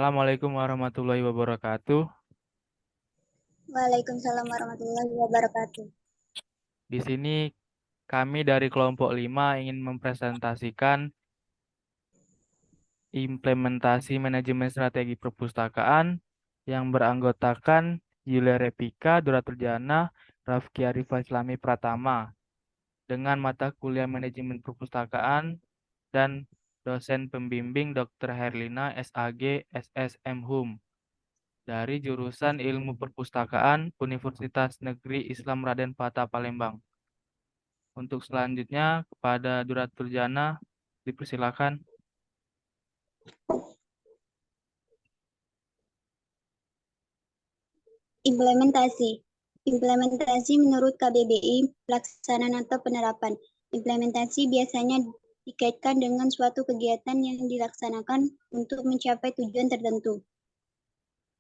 Assalamualaikum warahmatullahi wabarakatuh. Waalaikumsalam warahmatullahi wabarakatuh. Di sini kami dari kelompok 5 ingin mempresentasikan implementasi manajemen strategi perpustakaan yang beranggotakan Yulia Repika, Duratuljana, Rafki Arifah Islami Pratama dengan mata kuliah manajemen perpustakaan dan dosen pembimbing Dr. Herlina SAG SSM Hum dari jurusan Ilmu Perpustakaan Universitas Negeri Islam Raden Fatah Palembang. Untuk selanjutnya kepada Duratul Jana dipersilakan. Implementasi. Implementasi menurut KBBI, pelaksanaan atau penerapan. Implementasi biasanya dikaitkan dengan suatu kegiatan yang dilaksanakan untuk mencapai tujuan tertentu.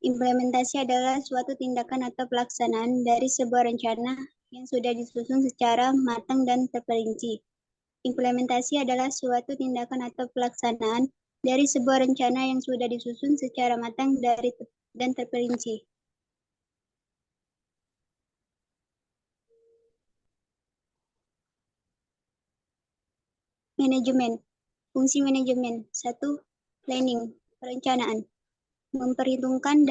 Implementasi adalah suatu tindakan atau pelaksanaan dari sebuah rencana yang sudah disusun secara matang dan terperinci. Implementasi adalah suatu tindakan atau pelaksanaan dari sebuah rencana yang sudah disusun secara matang dan terperinci. Manajemen. Fungsi manajemen. 1. Planning, perencanaan. Memperhitungkan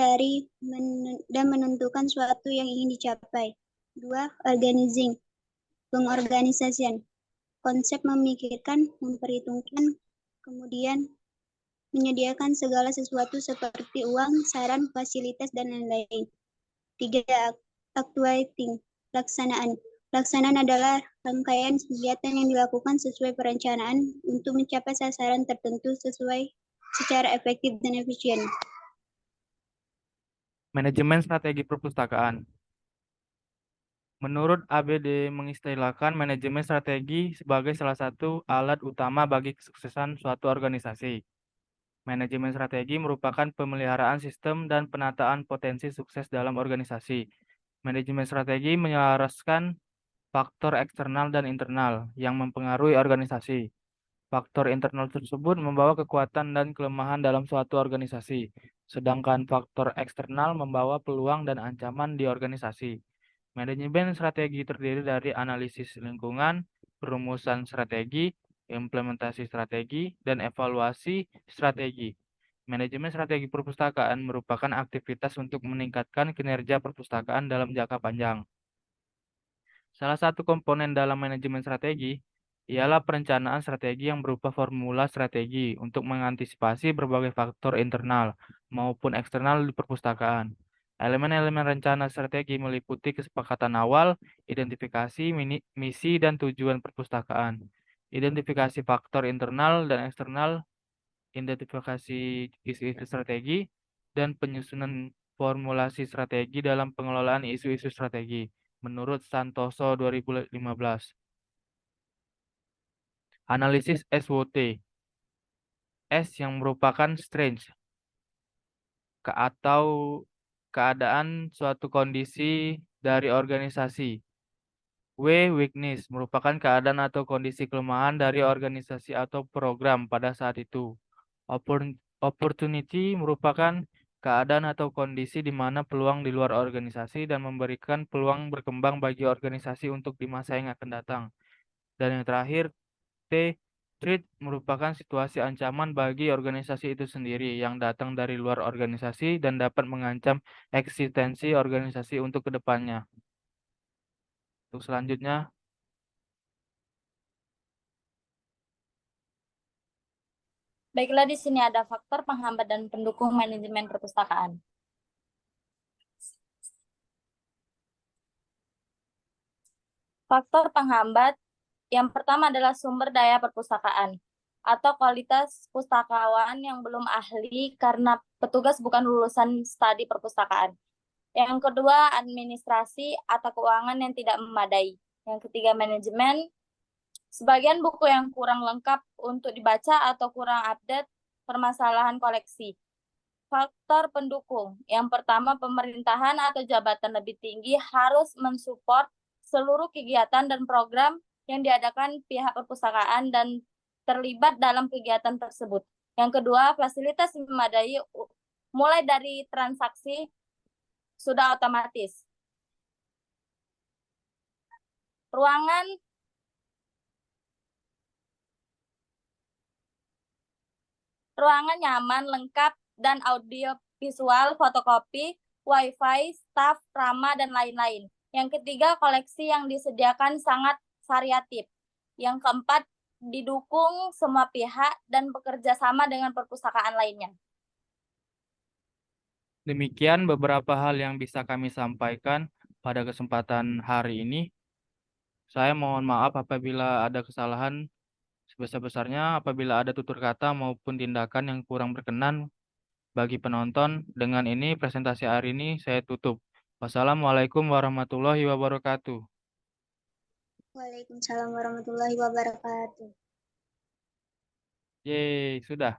dan menentukan suatu yang ingin dicapai. 2. Organizing, pengorganisasian. Konsep memikirkan, memperhitungkan, kemudian menyediakan segala sesuatu seperti uang, saran, fasilitas, dan lain-lain. 3. Actuating, pelaksanaan. Pelaksanaan adalah rangkaian kegiatan yang dilakukan sesuai perencanaan untuk mencapai sasaran tertentu secara efektif dan efisien. Manajemen strategi perpustakaan. Menurut ABD mengistilahkan manajemen strategi sebagai salah satu alat utama bagi kesuksesan suatu organisasi. Manajemen strategi merupakan pemeliharaan sistem dan penataan potensi sukses dalam organisasi. Manajemen strategi menyelaraskan faktor eksternal dan internal yang mempengaruhi organisasi. Faktor internal tersebut membawa kekuatan dan kelemahan dalam suatu organisasi, sedangkan faktor eksternal membawa peluang dan ancaman di organisasi. Manajemen strategi terdiri dari analisis lingkungan, perumusan strategi, implementasi strategi, dan evaluasi strategi. Manajemen strategi perpustakaan merupakan aktivitas untuk meningkatkan kinerja perpustakaan dalam jangka panjang. Salah satu komponen dalam manajemen strategi ialah perencanaan strategi yang berupa formula strategi untuk mengantisipasi berbagai faktor internal maupun eksternal di perpustakaan. Elemen-elemen rencana strategi meliputi kesepakatan awal, identifikasi misi dan tujuan perpustakaan, identifikasi faktor internal dan eksternal, identifikasi isu-isu strategi, dan penyusunan formulasi strategi dalam pengelolaan isu-isu strategi menurut Santoso 2015. Analisis SWOT. S yang merupakan strength atau keadaan suatu kondisi dari organisasi. W. Weakness merupakan keadaan atau kondisi kelemahan dari organisasi atau program pada saat itu. Opportunity merupakan keadaan atau kondisi di mana peluang di luar organisasi dan memberikan peluang berkembang bagi organisasi untuk di masa yang akan datang. Dan yang terakhir, T. Threat merupakan situasi ancaman bagi organisasi itu sendiri yang datang dari luar organisasi dan dapat mengancam eksistensi organisasi untuk kedepannya. Untuk selanjutnya, Baiklah, di sini ada faktor penghambat dan pendukung manajemen perpustakaan. Faktor penghambat yang pertama adalah sumber daya perpustakaan atau kualitas pustakawan yang belum ahli karena petugas bukan lulusan studi perpustakaan. Yang kedua, administrasi atau keuangan yang tidak memadai. Yang ketiga, manajemen. Sebagian buku yang kurang lengkap untuk dibaca atau kurang update permasalahan koleksi. Faktor pendukung. Yang pertama, pemerintahan atau jabatan lebih tinggi harus mensupport seluruh kegiatan dan program yang diadakan pihak perpustakaan dan terlibat dalam kegiatan tersebut. Yang kedua, fasilitas memadai mulai dari transaksi sudah otomatis. Ruangan nyaman, lengkap, dan audio visual, fotokopi, wifi, staf, ramah, dan lain-lain. Yang ketiga, koleksi yang disediakan sangat variatif. Yang keempat, didukung semua pihak dan bekerja sama dengan perpustakaan lainnya. Demikian beberapa hal yang bisa kami sampaikan pada kesempatan hari ini. Saya mohon maaf apabila ada kesalahan sebesar-besarnya, apabila ada tutur kata maupun tindakan yang kurang berkenan bagi penonton. Dengan ini presentasi hari ini saya tutup. Wassalamualaikum warahmatullahi wabarakatuh. Waalaikumsalam warahmatullahi wabarakatuh. Yeay, sudah.